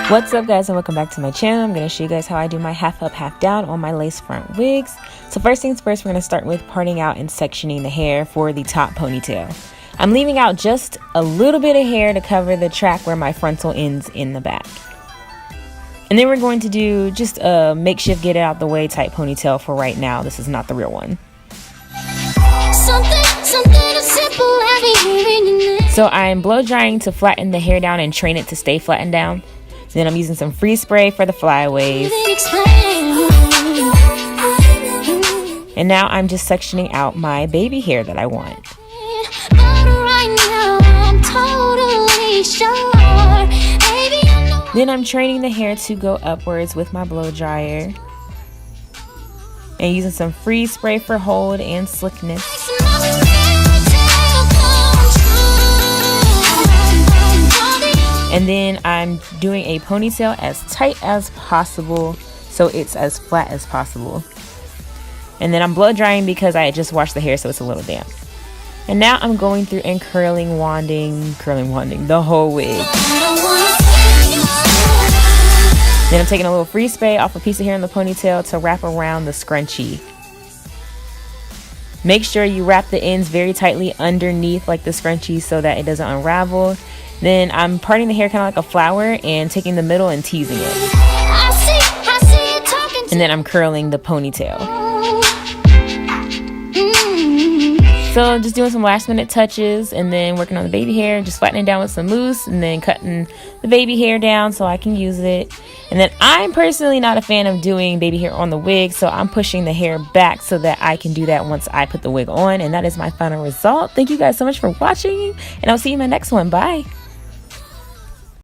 What's up guys, and welcome back to my channel. I'm going to show you guys how I do my half up half down on my lace front wigs. So first things first, we're going to start with parting out and sectioning the hair for the top ponytail. I'm leaving out just a little bit of hair to cover the track where my frontal ends in the back. And then we're going to do just a makeshift get it out the way type ponytail for right now. This is not the real one. So I'm blow drying to flatten the hair down and train it to stay flattened down. Then I'm using some free spray for the flyaways. And now I'm just sectioning out my baby hair that I want. Then I'm training the hair to go upwards with my blow dryer. And using some free spray for hold and slickness. And then I'm doing a ponytail as tight as possible so it's as flat as possible. And then I'm blow drying because I had just washed the hair so it's a little damp. And now I'm going through and curling wanding the whole wig. Then I'm taking a little free spray off a piece of hair in the ponytail to wrap around the scrunchie. Make sure you wrap the ends very tightly underneath like the scrunchie so that it doesn't unravel. Then I'm parting the hair kind of like a flower and taking the middle and teasing it. And then I'm curling the ponytail. So just doing some last minute touches and then working on the baby hair, just flattening down with some mousse and then cutting the baby hair down so I can use it. And then I'm personally not a fan of doing baby hair on the wig, so I'm pushing the hair back so that I can do that once I put the wig on. And that is my final result. Thank you guys so much for watching, and I'll see you in my next one. Bye.